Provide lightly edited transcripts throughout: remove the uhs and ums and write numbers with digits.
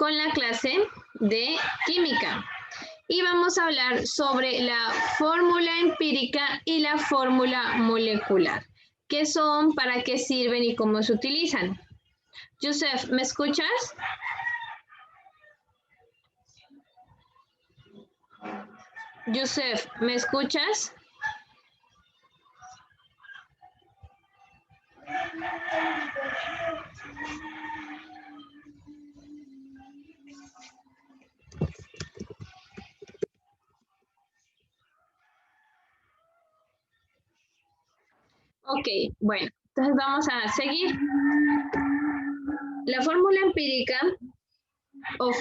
con la clase de química. Y vamos a hablar sobre la fórmula empírica y la fórmula molecular. ¿Qué son, para qué sirven y cómo se utilizan? Joseph, ¿me escuchas? Joseph, ¿me escuchas? Ok, bueno, entonces vamos a seguir. La fórmula empírica o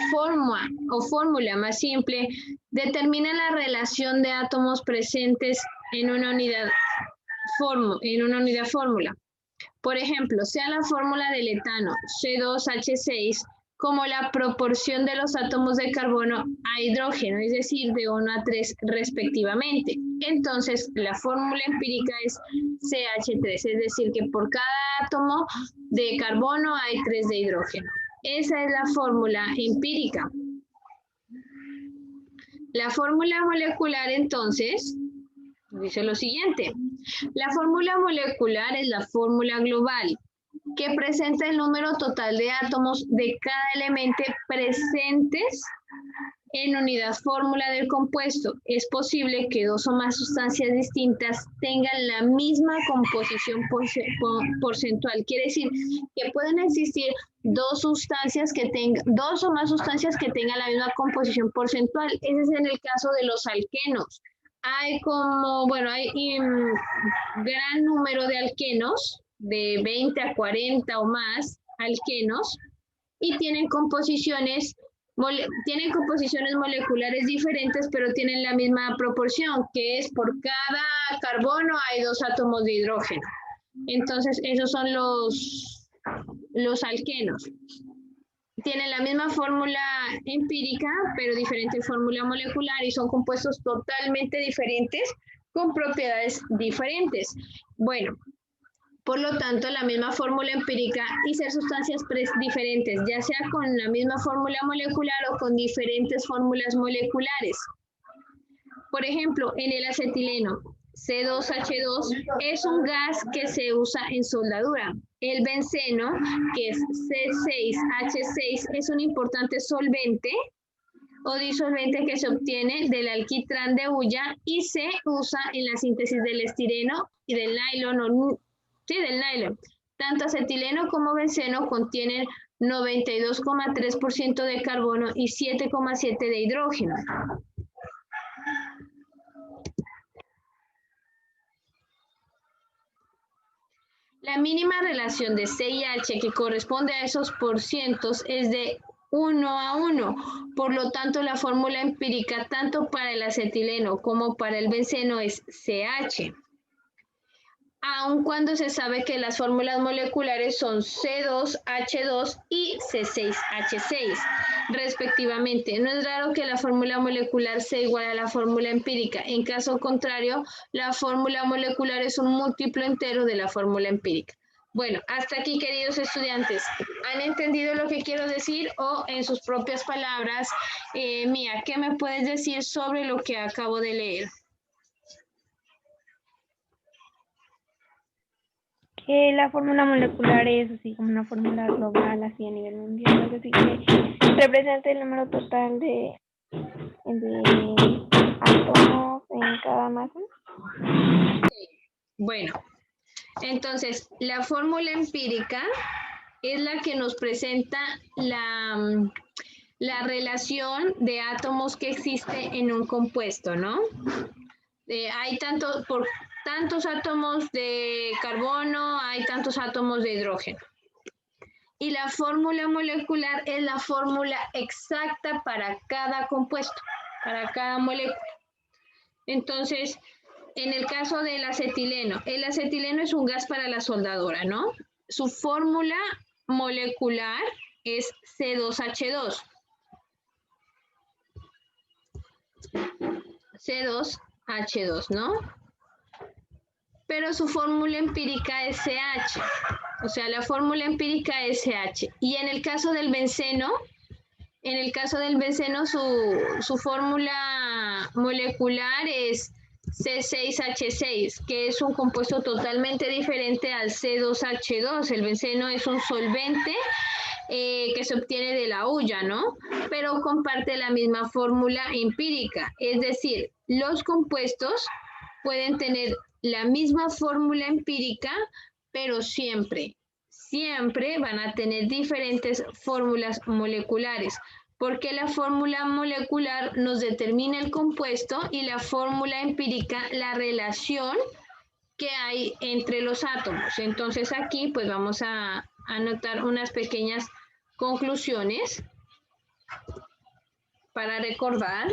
fórmula más simple determina la relación de átomos presentes en una unidad fórmula. Por ejemplo, sea la fórmula del etano C2H6 como la proporción de los átomos de carbono a hidrógeno, es decir, de 1 a 3 respectivamente. Entonces, la fórmula empírica es CH3, es decir, que por cada átomo de carbono hay 3 de hidrógeno. Esa es la fórmula empírica. La fórmula molecular, entonces, dice lo siguiente. La fórmula molecular es la fórmula global que presenta el número total de átomos de cada elemento presentes en unidad fórmula del compuesto. Es posible que dos o más sustancias distintas tengan la misma composición porcentual. Quiere decir que pueden existir dos o más sustancias que tengan la misma composición porcentual. Ese es en el caso de los alquenos. Hay gran número de alquenos, de 20 a 40 o más alquenos, y tienen composiciones moleculares diferentes, pero tienen la misma proporción, que es por cada carbono hay 2 átomos de hidrógeno. Entonces, esos son los alquenos. Tienen la misma fórmula empírica, pero diferente fórmula molecular y son compuestos totalmente diferentes con propiedades diferentes. Bueno, por lo tanto, la misma fórmula empírica y ser sustancias diferentes, ya sea con la misma fórmula molecular o con diferentes fórmulas moleculares. Por ejemplo, en el acetileno, C2H2 es un gas que se usa en soldadura. El benceno, que es C6H6, es un importante solvente o disolvente que se obtiene del alquitrán de hulla y se usa en la síntesis del estireno y del nylon. Del nylon. Tanto acetileno como benceno contienen 92,3% de carbono y 7,7% de hidrógeno. La mínima relación de C y H que corresponde a esos porcientos es de 1 a 1. Por lo tanto, la fórmula empírica tanto para el acetileno como para el benceno es CH. Aun cuando se sabe que las fórmulas moleculares son C2H2 y C6H6, respectivamente. No es raro que la fórmula molecular sea igual a la fórmula empírica. En caso contrario, la fórmula molecular es un múltiplo entero de la fórmula empírica. Bueno, hasta aquí, queridos estudiantes. ¿Han entendido lo que quiero decir? O en sus propias palabras, Mía, ¿qué me puedes decir sobre lo que acabo de leer? Que la fórmula molecular es así como una fórmula global, así a nivel mundial, es decir, que representa el número total de átomos en cada masa. Bueno, entonces la fórmula empírica es la que nos presenta la relación de átomos que existe en un compuesto, ¿no? Hay tantos átomos de carbono, hay tantos átomos de hidrógeno. Y la fórmula molecular es la fórmula exacta para cada compuesto, para cada molécula. Entonces, en el caso del acetileno, el acetileno es un gas para la soldadura, ¿no? Su fórmula molecular es C2H2. C2H2, ¿no? Pero su fórmula empírica es CH. O sea, la fórmula empírica es CH. Y en el caso del benceno, En el caso del benceno, su fórmula molecular es C6H6, que es un compuesto totalmente diferente al C2H2. El benceno es un solvente que se obtiene de la hulla, ¿no? Pero comparte la misma fórmula empírica, es decir, los compuestos pueden tener la misma fórmula empírica, pero siempre van a tener diferentes fórmulas moleculares, porque la fórmula molecular nos determina el compuesto y la fórmula empírica la relación que hay entre los átomos. Entonces aquí pues vamos a anotar unas pequeñas conclusiones para recordar.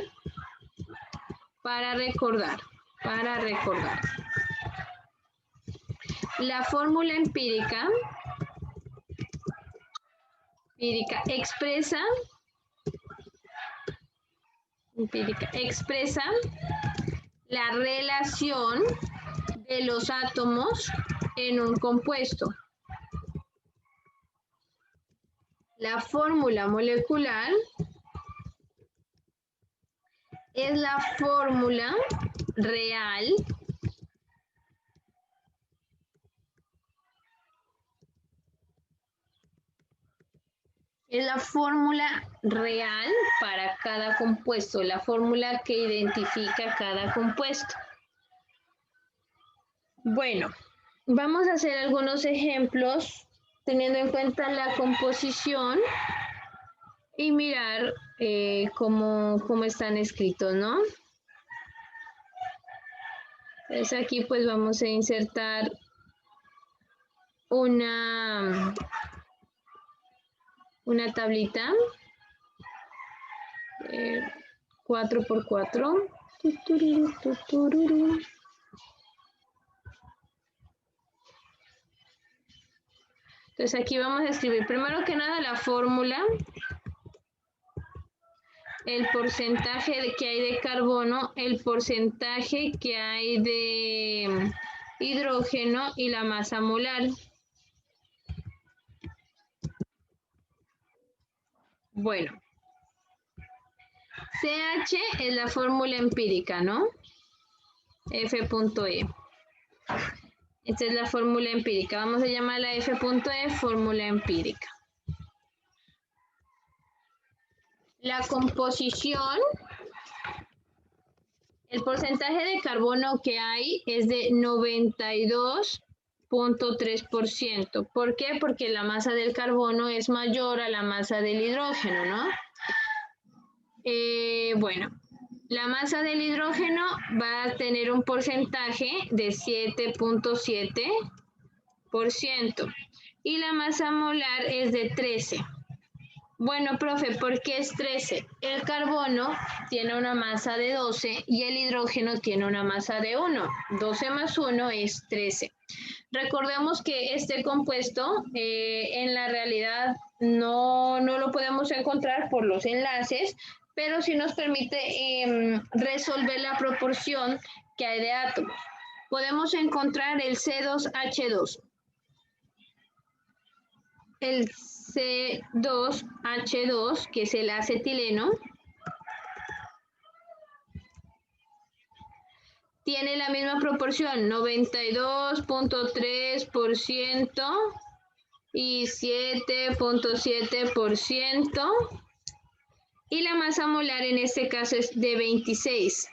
La fórmula empírica expresa la relación de los átomos en un compuesto. La fórmula molecular es la fórmula real para cada compuesto, la fórmula que identifica cada compuesto. Bueno, vamos a hacer algunos ejemplos teniendo en cuenta la composición y mirar cómo están escritos, ¿no? Entonces aquí pues vamos a insertar una tablita 4×4. Entonces aquí vamos a escribir primero que nada la fórmula, el porcentaje que hay de carbono, el porcentaje que hay de hidrógeno y la masa molar. Bueno, CH es la fórmula empírica, ¿no? F.E. Esta es la fórmula empírica. Vamos a llamarla F.E, fórmula empírica. La composición, el porcentaje de carbono que hay es de 92.3%. ¿Por qué? Porque la masa del carbono es mayor a la masa del hidrógeno, ¿no? Bueno, la masa del hidrógeno va a tener un porcentaje de 7.7% y la masa molar es de 13. Bueno, profe, ¿por qué es 13? El carbono tiene una masa de 12 y el hidrógeno tiene una masa de 1. 12 más 1 es 13. Recordemos que este compuesto en la realidad no lo podemos encontrar por los enlaces, pero sí nos permite resolver la proporción que hay de átomos. Podemos encontrar el C2H2. El C2H2, que es el acetileno, tiene la misma proporción, 92.3% y 7.7%. Y la masa molar en este caso es de 26.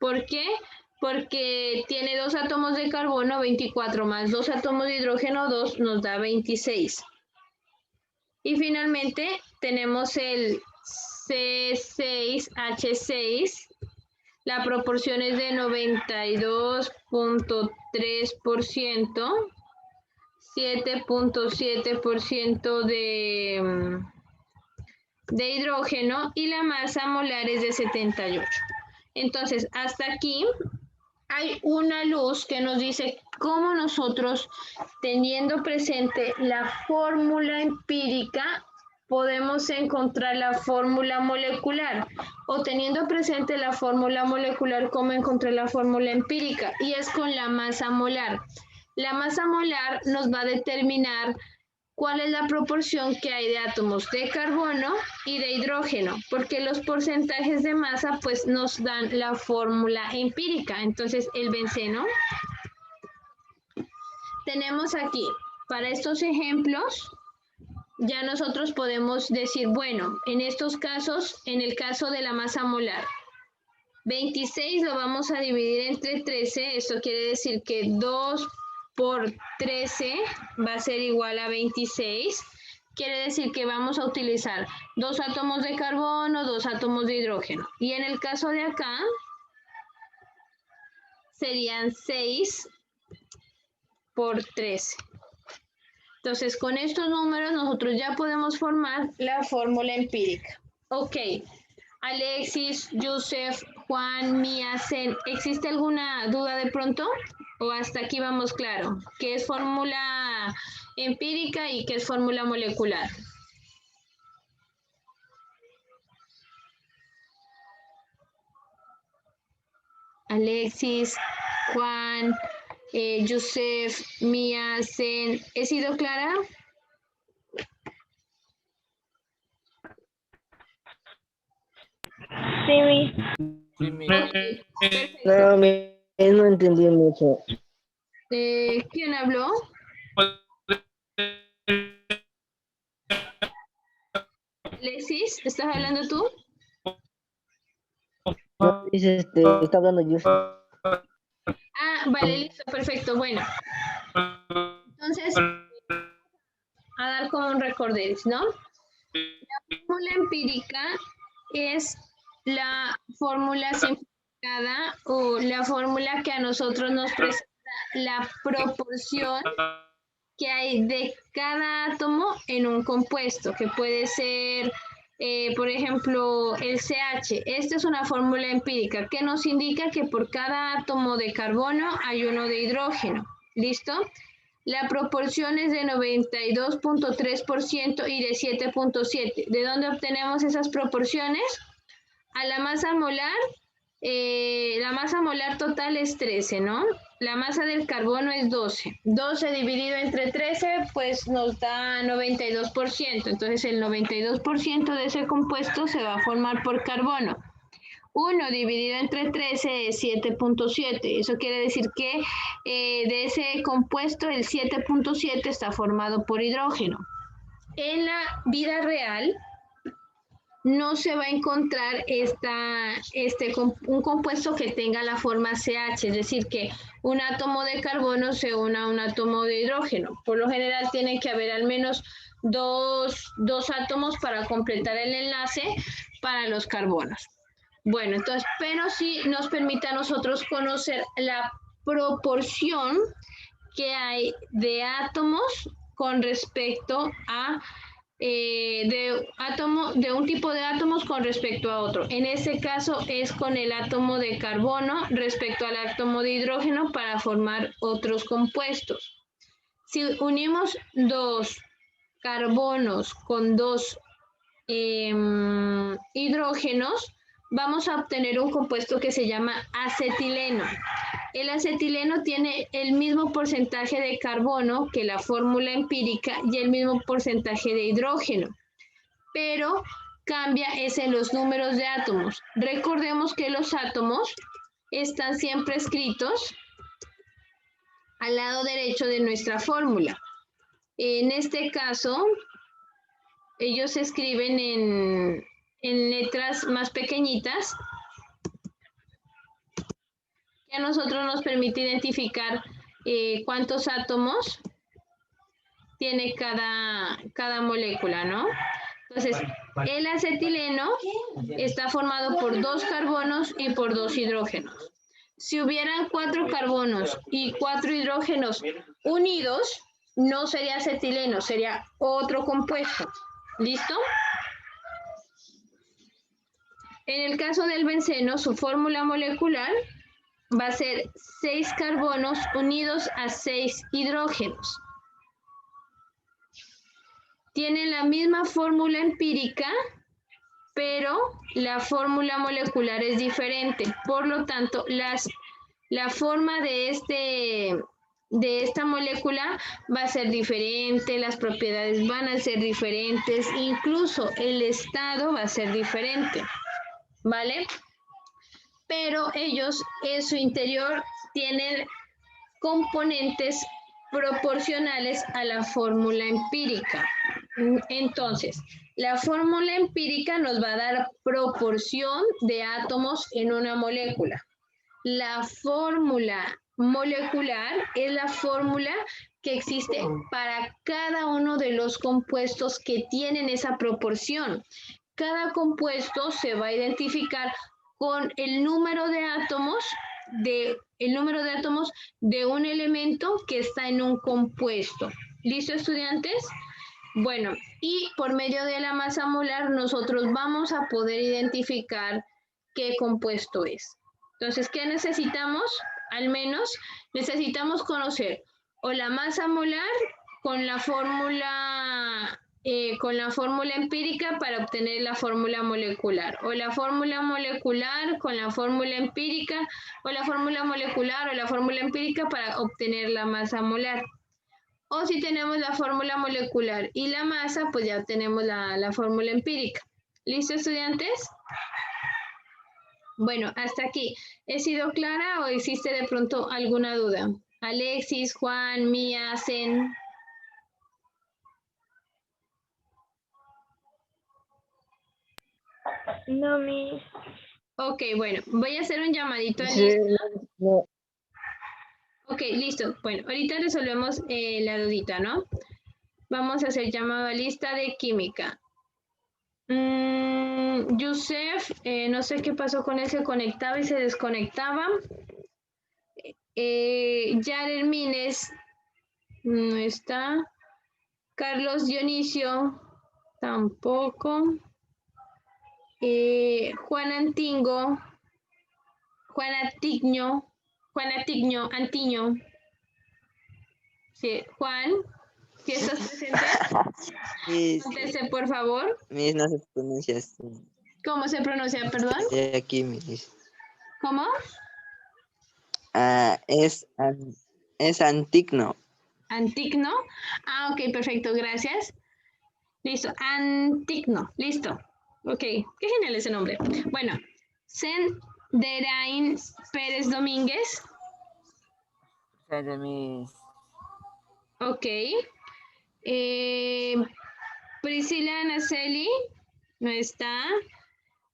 ¿Por qué? Porque tiene 2 átomos de carbono, 24 más 2 átomos de hidrógeno, 2 nos da 26. Y finalmente tenemos el C6H6. La proporción es de 92.3%, 7.7% de hidrógeno y la masa molar es de 78. Entonces, hasta aquí hay una luz que nos dice cómo nosotros, teniendo presente la fórmula empírica, podemos encontrar la fórmula molecular, o teniendo presente la fórmula molecular, cómo encontrar la fórmula empírica, y es con la masa molar. La masa molar nos va a determinar cuál es la proporción que hay de átomos de carbono y de hidrógeno, porque los porcentajes de masa pues nos dan la fórmula empírica. Entonces el benceno, tenemos aquí, para estos ejemplos, ya nosotros podemos decir, bueno, en estos casos, en el caso de la masa molar, 26 lo vamos a dividir entre 13, esto quiere decir que 2 por 13 va a ser igual a 26, quiere decir que vamos a utilizar 2 átomos de carbono, 2 átomos de hidrógeno. Y en el caso de acá, serían 6 por 13. Entonces, con estos números nosotros ya podemos formar la fórmula empírica. Ok, Alexis, Yusef, Juan, Mía, Zen, ¿existe alguna duda de pronto? ¿O hasta aquí vamos claro? ¿Qué es fórmula empírica y qué es fórmula molecular? Alexis, Juan, Yusef, Mía, Zen, ¿he sido clara? Sí, Miss. Okay, perfecto. No, no entendí mucho. ¿Quién habló? Alexis, ¿estás hablando tú? No, dice, está hablando yo. Ah, vale, listo, perfecto. Bueno, entonces, a dar como un recorderis, ¿no? La fórmula empírica es la fórmula simplificada o la fórmula que a nosotros nos presenta la proporción que hay de cada átomo en un compuesto, que puede ser, por ejemplo, el CH. Esta es una fórmula empírica que nos indica que por cada átomo de carbono hay uno de hidrógeno. ¿Listo? La proporción es de 92.3% y de 7.7%. ¿De dónde obtenemos esas proporciones? A la masa molar total es 13, ¿no? La masa del carbono es 12. 12 dividido entre 13, pues nos da 92%. Entonces el 92% de ese compuesto se va a formar por carbono. 1 dividido entre 13 es 7.7. Eso quiere decir que de ese compuesto el 7.7 está formado por hidrógeno. En la vida real no se va a encontrar un compuesto que tenga la forma CH, es decir, que un átomo de carbono se una a un átomo de hidrógeno. Por lo general tiene que haber al menos dos átomos para completar el enlace para los carbonos. Bueno, entonces, pero sí nos permite a nosotros conocer la proporción que hay de átomos con respecto a de un tipo de átomos con respecto a otro. En este caso es con el átomo de carbono respecto al átomo de hidrógeno para formar otros compuestos. Si unimos dos carbonos con dos hidrógenos, vamos a obtener un compuesto que se llama acetileno. El acetileno tiene el mismo porcentaje de carbono que la fórmula empírica y el mismo porcentaje de hidrógeno, pero cambia es en los números de átomos. Recordemos que los átomos están siempre escritos al lado derecho de nuestra fórmula. En este caso, ellos se escriben en letras más pequeñitas, que a nosotros nos permite identificar cuántos átomos tiene cada molécula, ¿no? Entonces, el acetileno está formado por 2 carbonos y por 2 hidrógenos. Si hubieran 4 carbonos y 4 hidrógenos unidos, no sería acetileno, sería otro compuesto. ¿Listo? En el caso del benceno, su fórmula molecular va a ser 6 carbonos unidos a 6 hidrógenos. Tienen la misma fórmula empírica, pero la fórmula molecular es diferente. Por lo tanto, la forma de de esta molécula va a ser diferente, las propiedades van a ser diferentes, incluso el estado va a ser diferente, ¿vale? Pero ellos en su interior tienen componentes proporcionales a la fórmula empírica. Entonces, la fórmula empírica nos va a dar proporción de átomos en una molécula. La fórmula molecular es la fórmula que existe para cada uno de los compuestos que tienen esa proporción. Cada compuesto se va a identificar con el número de átomos de un elemento que está en un compuesto. ¿Listo, estudiantes? Bueno, y por medio de la masa molar nosotros vamos a poder identificar qué compuesto es. Entonces, ¿qué necesitamos? Al menos necesitamos conocer o la masa molar con la fórmula empírica para obtener la fórmula molecular, o la fórmula molecular con la fórmula empírica, o la fórmula molecular o la fórmula empírica para obtener la masa molar. O si tenemos la fórmula molecular y la masa, pues ya tenemos la fórmula empírica. ¿Listo, estudiantes? Bueno, hasta aquí. ¿He sido clara o existe de pronto alguna duda? Alexis, Juan, Mía, Zen. No, Miss. Ok, bueno, voy a hacer un llamadito de Sí, lista. no, Ok, listo. Bueno, ahorita resolvemos la dudita, ¿no? Vamos a hacer llamado a lista de química. Yusef, no sé qué pasó con él, se conectaba y se desconectaba. Yarer Mines no está. Carlos Dionisio tampoco. Juan Antingo. Antiño. Sí, Juan, si estás presente, Miss, conteste por favor. Miss, no se pronuncia así. ¿Cómo se pronuncia, perdón? Estoy aquí, Miss. ¿Cómo? Es Antigno. Antigno. Ah, ok, perfecto, gracias. Listo, Antigno, listo. Ok, qué genial ese nombre. Bueno, Senderain Pérez Domínguez. Miss. Ok. Priscila Naceli, no está.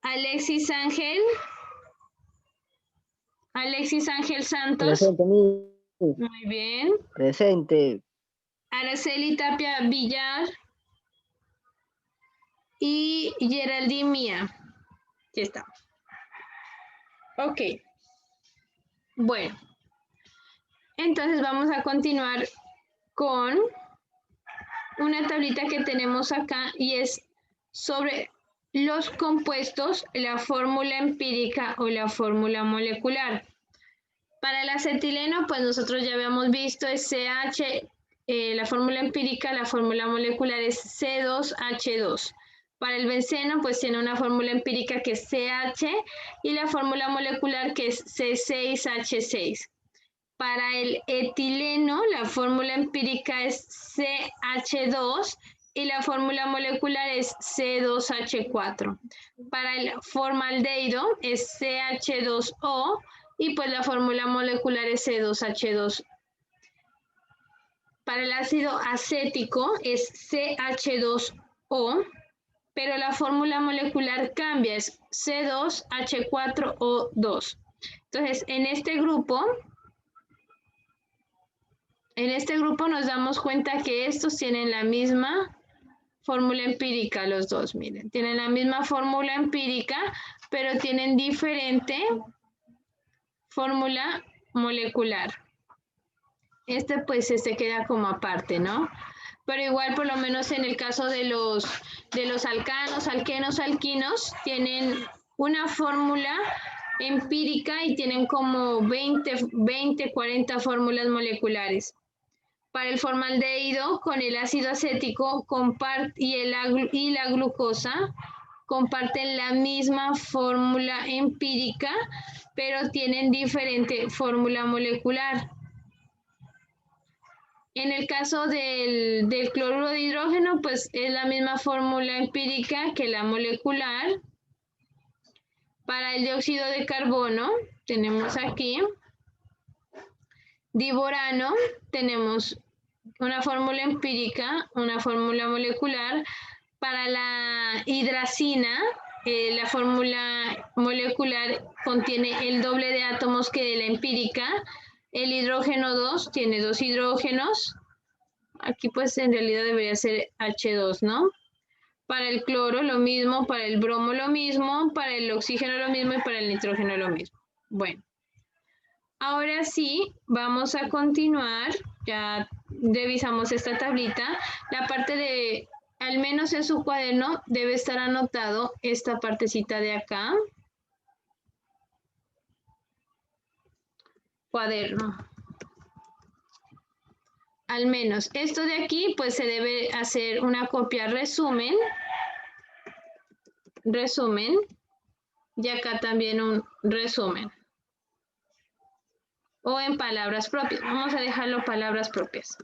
Alexis Ángel Santos. Presente, Miss. Muy bien. Presente. Araceli Tapia Villar. Y Geraldine Mía. Aquí está. Ok. Bueno. Entonces vamos a continuar con una tablita que tenemos acá y es sobre los compuestos, la fórmula empírica o la fórmula molecular. Para el acetileno, pues nosotros ya habíamos visto es CH, la fórmula empírica, la fórmula molecular es C2H2. Para el benceno, pues tiene una fórmula empírica que es CH y la fórmula molecular que es C6H6. Para el etileno, la fórmula empírica es CH2 y la fórmula molecular es C2H4. Para el formaldehído es CH2O y pues la fórmula molecular es C2H2. Para el ácido acético es CH2O, pero la fórmula molecular cambia, es C2H4O2. Entonces, en este grupo nos damos cuenta que estos tienen la misma fórmula empírica, los dos, miren. Tienen la misma fórmula empírica, pero tienen diferente fórmula molecular. Pues queda como aparte, ¿no? Pero igual, por lo menos en el caso de los alcanos, alquenos, alquinos, tienen una fórmula empírica y tienen como 20, 40 fórmulas moleculares. Para el formaldehído, con el ácido acético y la glucosa comparten la misma fórmula empírica, pero tienen diferente fórmula molecular. En el caso del cloruro de hidrógeno, pues es la misma fórmula empírica que la molecular. Para el dióxido de carbono, tenemos aquí diborano, tenemos una fórmula empírica, una fórmula molecular. Para la hidracina, la fórmula molecular contiene el doble de átomos que de la empírica. El hidrógeno 2 tiene 2 hidrógenos. Aquí pues en realidad debería ser H2, ¿no? Para el cloro lo mismo, para el bromo lo mismo, para el oxígeno lo mismo y para el nitrógeno lo mismo. Bueno, ahora sí, vamos a continuar. Ya revisamos esta tablita. La parte de, al menos en su cuaderno, debe estar anotado esta partecita de acá. Cuaderno. Al menos esto de aquí, pues se debe hacer una copia resumen. Resumen. Y acá también un resumen. O en palabras propias. Vamos a dejarlo palabras propias.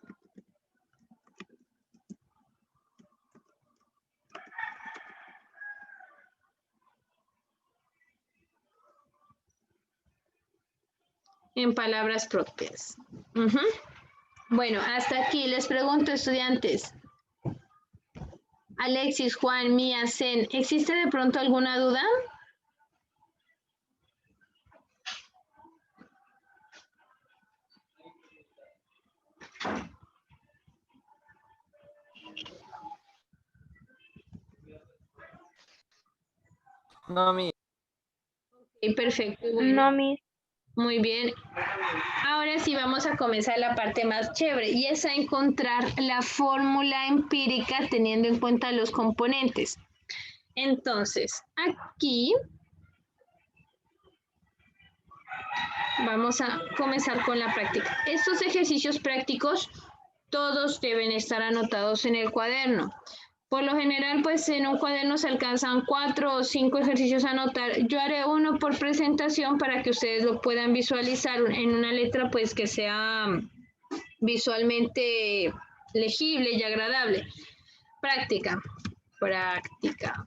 En palabras propias. Bueno, hasta aquí les pregunto, estudiantes. Alexis, Juan, Mía, Zen, ¿existe de pronto alguna duda? No, mi. Ok, perfecto. Bueno, No, mis. muy bien. Ahora sí vamos a comenzar la parte más chévere y es a encontrar la fórmula empírica teniendo en cuenta los componentes. Entonces, aquí vamos a comenzar con la práctica. Estos ejercicios prácticos todos deben estar anotados en el cuaderno. Por lo general, pues en un cuaderno se alcanzan 4 o 5 ejercicios a anotar. Yo haré uno por presentación para que ustedes lo puedan visualizar en una letra pues que sea visualmente legible y agradable. Práctica. Práctica.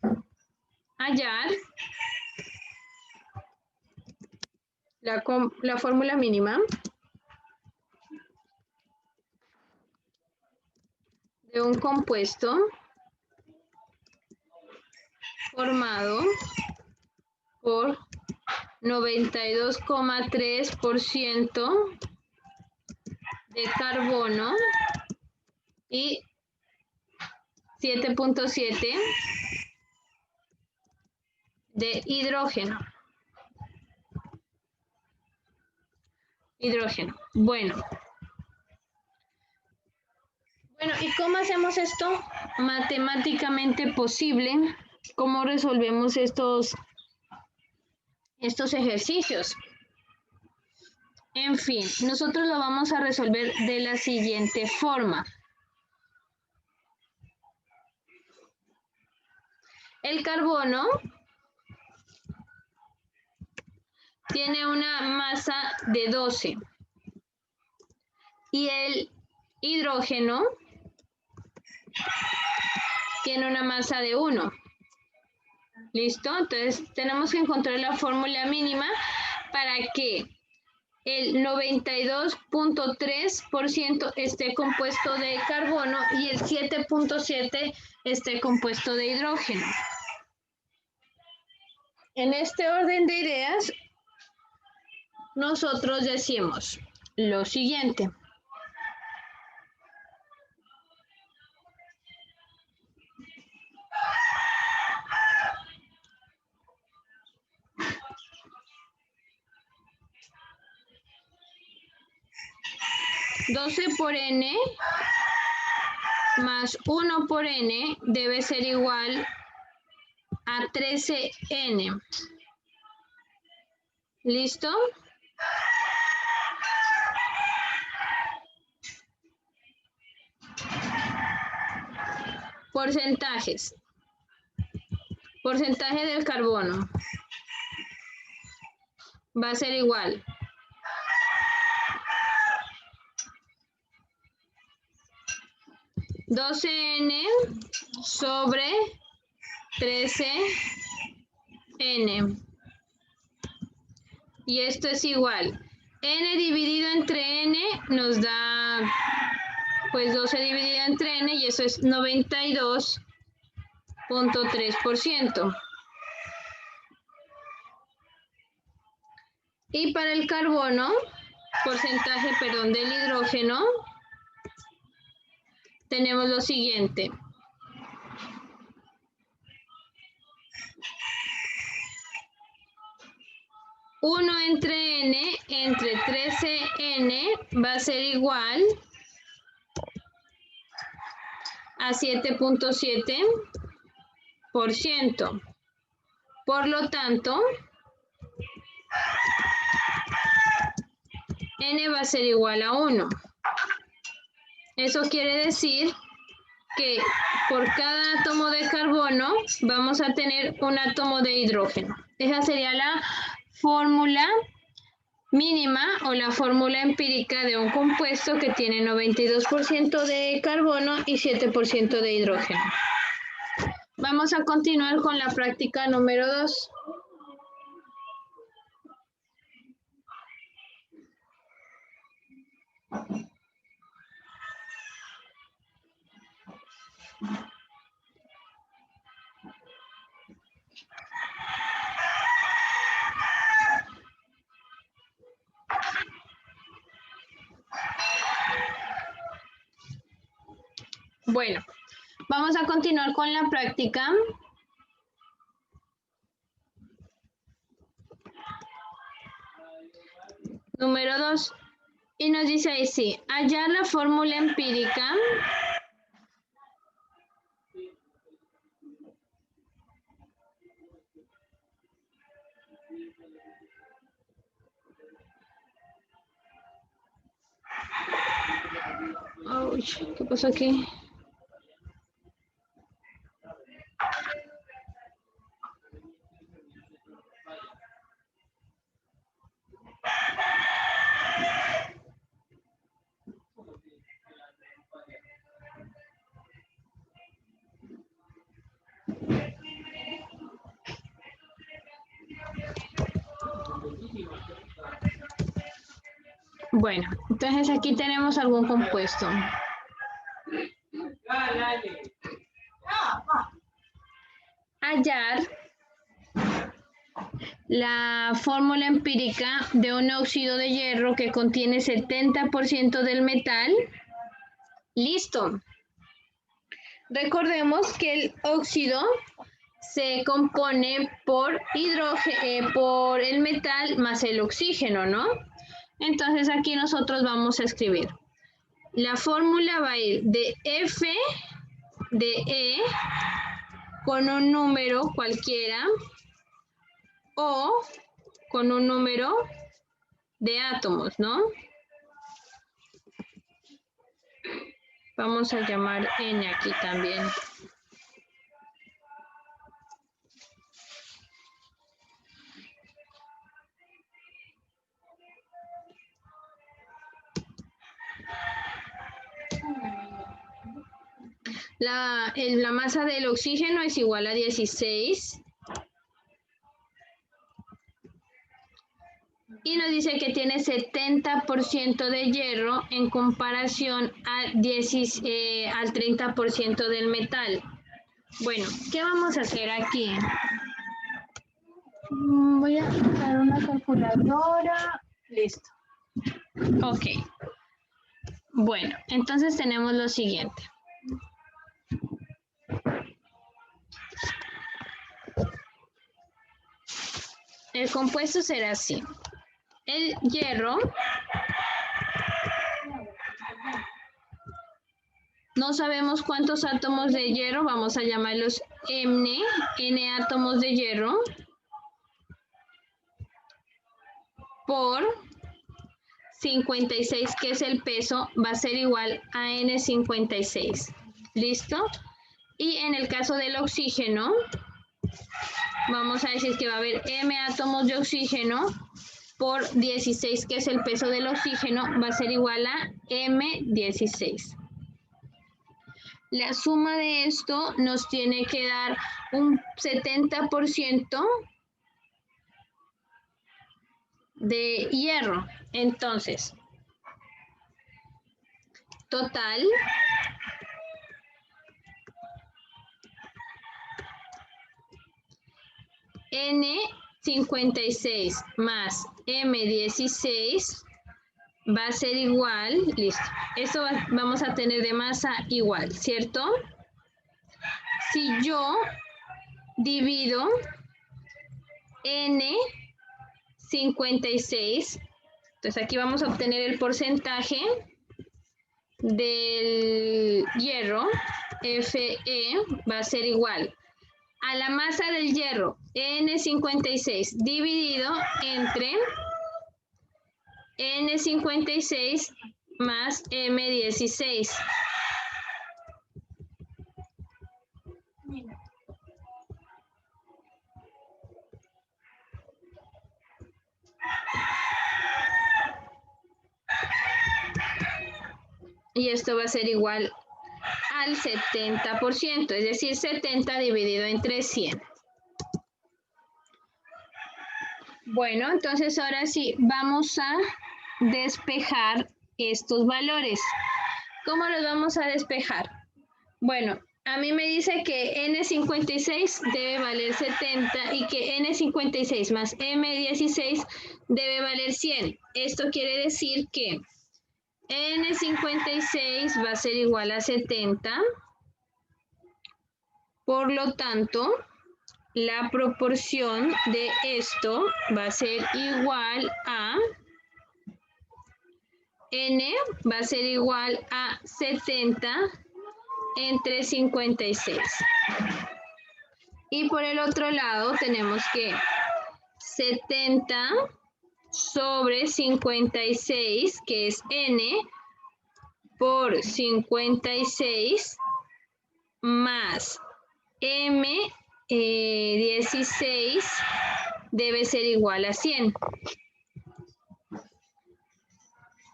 Hallar la fórmula mínima de un compuesto formado por 92,3% de carbono y 7,7 de hidrógeno. Bueno, ¿y cómo hacemos esto? Matemáticamente posible. ¿Cómo resolvemos estos ejercicios? En fin, nosotros lo vamos a resolver de la siguiente forma. El carbono tiene una masa de 12 y el hidrógeno tiene una masa de 1. ¿Listo? Entonces tenemos que encontrar la fórmula mínima para que el 92,3% esté compuesto de carbono y el 7,7 esté compuesto de hidrógeno. En este orden de ideas, nosotros decimos lo siguiente. $12 por N más 1 por N debe ser igual a 13N. ¿Listo? Porcentajes. Porcentaje del carbono va a ser igual 12N sobre 13N. Y esto es igual. N dividido entre N nos da, pues 12 dividido entre N y eso es 92.3%. Y para el carbono, porcentaje, perdón, del hidrógeno, tenemos lo siguiente. Uno entre N entre 13N va a ser igual a 7.7%. Por lo tanto, N va a ser igual a 1. Eso quiere decir que por cada átomo de carbono vamos a tener un átomo de hidrógeno. Esa sería la fórmula mínima o la fórmula empírica de un compuesto que tiene 92% de carbono y 7% de hidrógeno. Vamos a continuar con la práctica número 2. Bueno, vamos a continuar con la práctica. Número 2. Y nos dice ahí sí, hallar la fórmula empírica Uy, ¿qué pasó aquí? Bueno, entonces aquí tenemos algún compuesto. Hallar la fórmula empírica de un óxido de hierro que contiene 70% del metal. Listo. Recordemos que el óxido se compone por hidrógeno, por el metal más el oxígeno, ¿no? Entonces aquí nosotros vamos a escribir. La fórmula va a ir de F de E con un número cualquiera o con un número de átomos, ¿no? Vamos a llamar N aquí también. La masa del oxígeno es igual a 16. Y nos dice que tiene 70% de hierro en comparación al 30% del metal. Bueno, ¿qué vamos a hacer aquí? Voy a usar una calculadora. Listo. Ok. Bueno, entonces tenemos lo siguiente. El compuesto será así. El hierro, no sabemos cuántos átomos de hierro, vamos a llamarlos N átomos de hierro, por 56, que es el peso, va a ser igual a N56. ¿Listo? Y en el caso del oxígeno, vamos a decir que va a haber M átomos de oxígeno por 16, que es el peso del oxígeno, va a ser igual a M16. La suma de esto nos tiene que dar un 70% de hierro. Entonces, total N56 más M16 va a ser igual, listo. Esto vamos a tener de masa igual, ¿cierto? Si yo divido N56, entonces aquí vamos a obtener el porcentaje del hierro, Fe va a ser igual a la masa del hierro, N56, dividido entre N56 más M16. Y esto va a ser igual al 70%, es decir, 70 dividido entre 100. Bueno, entonces ahora sí, vamos a despejar estos valores. ¿Cómo los vamos a despejar? Bueno, a mí me dice que N56 debe valer 70 y que N56 más M16 debe valer 100. Esto quiere decir que N56 va a ser igual a 70. Por lo tanto, la proporción de esto va a ser igual a N va a ser igual a 70 entre 56. Y por el otro lado tenemos que 70 sobre 56, que es N, por 56 más M16 debe ser igual a 100.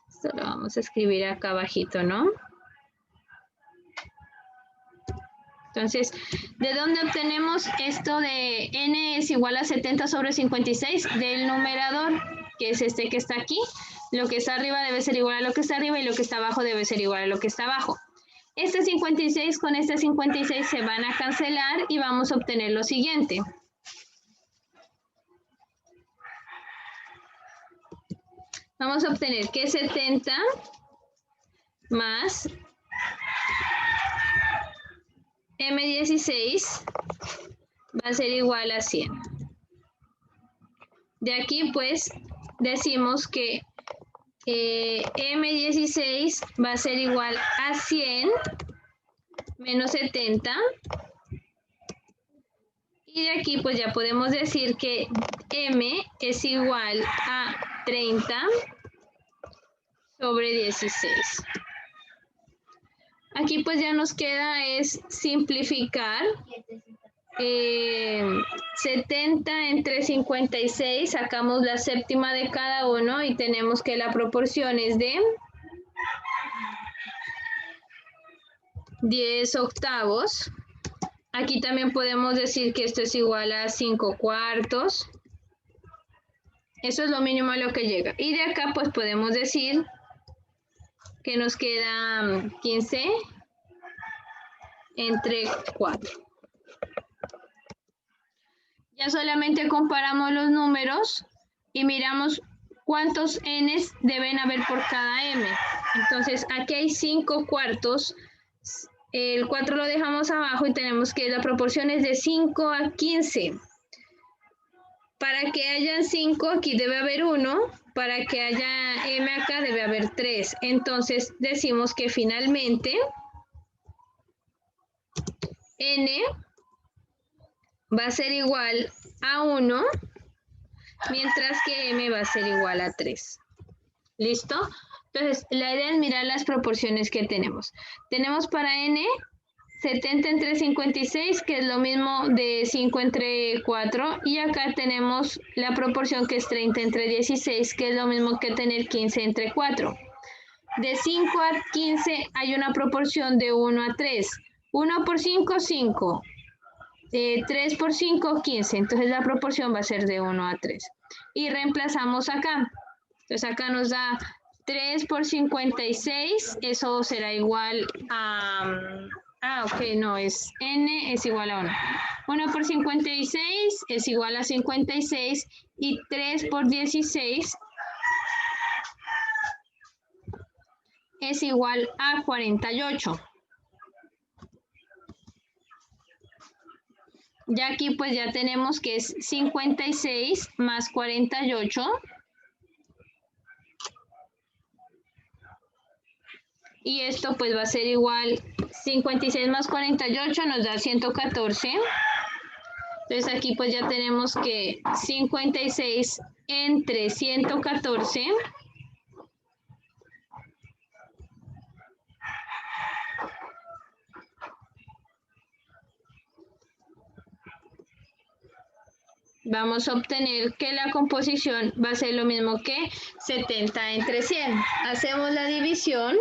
Esto lo vamos a escribir acá abajito, ¿no? Entonces, ¿de dónde obtenemos esto de N es igual a 70 sobre 56? Del numerador, que es este que está aquí. Lo que está arriba debe ser igual a lo que está arriba y lo que está abajo debe ser igual a lo que está abajo. Este 56 con este 56 se van a cancelar y vamos a obtener lo siguiente. Vamos a obtener que 70 más M16 va a ser igual a 100. De aquí pues decimos que M16 va a ser igual a 100 menos 70. Y de aquí pues ya podemos decir que M es igual a 30 sobre 16. Aquí pues ya nos queda es simplificar. 70 entre 56, sacamos la séptima de cada uno y tenemos que la proporción es de 10 octavos. Aquí también podemos decir que esto es igual a 5 cuartos. Eso es lo mínimo a lo que llega. Y de acá pues podemos decir que nos queda 15 entre 4. Ya solamente comparamos los números y miramos cuántos n's deben haber por cada m. Entonces aquí hay 5 cuartos. El 4 lo dejamos abajo y tenemos que la proporción es de 5 a 15. Para que haya 5 aquí debe haber 1. Para que haya m acá debe haber 3. Entonces decimos que finalmente n va a ser igual a 1, mientras que m va a ser igual a 3. ¿Listo? Entonces, la idea es mirar las proporciones que tenemos. Tenemos para n 70 entre 56, que es lo mismo de 5 entre 4. Y acá tenemos la proporción que es 30 entre 16, que es lo mismo que tener 15 entre 4. De 5 a 15 hay una proporción de 1 a 3. 1 por 5, 5. 3 por 5, 15. Entonces la proporción va a ser de 1 a 3. Y reemplazamos acá. Entonces acá nos da 3 por 56. Eso será igual a... ok, no, es n es igual a 1. 1 por 56 es igual a 56. Y 3 por 16 es igual a 48. Ya aquí pues ya tenemos que es 56 más 48. Y esto pues va a ser igual, 56 más 48 nos da 114. Entonces aquí pues ya tenemos que 56 entre 114 vamos a obtener que la composición va a ser lo mismo que 70 entre 100. Hacemos la división.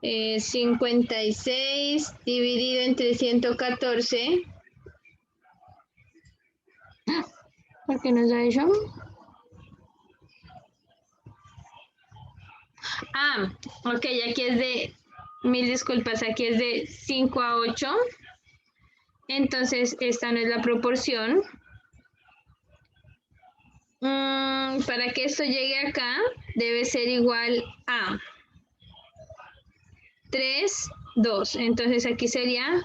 Eh, 56 dividido entre 114. ¿Por qué nos da eso? Ah, ok, aquí es de, mil disculpas, aquí es de 5 a 8. Entonces, esta no es la proporción. Para que esto llegue acá, debe ser igual a 3, 2. Entonces, aquí sería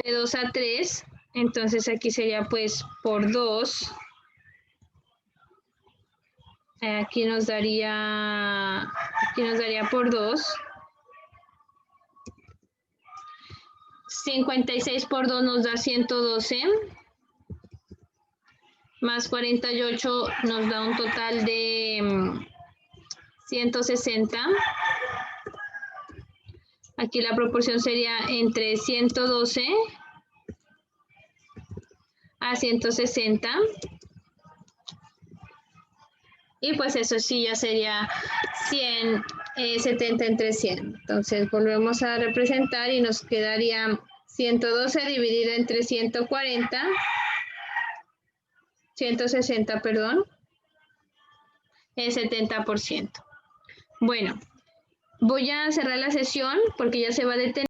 de 2 a 3. Entonces, aquí sería pues por 2. Aquí nos daría por 2. 56 por 2 nos da 112. Más 48 nos da un total de 160. Aquí la proporción sería entre 112 a 160. Y pues eso sí ya sería 100, 70 entre 100. Entonces volvemos a representar y nos quedaría 112 dividido entre 140. 160, perdón. Es 70%. Bueno, voy a cerrar la sesión porque ya se va a detener.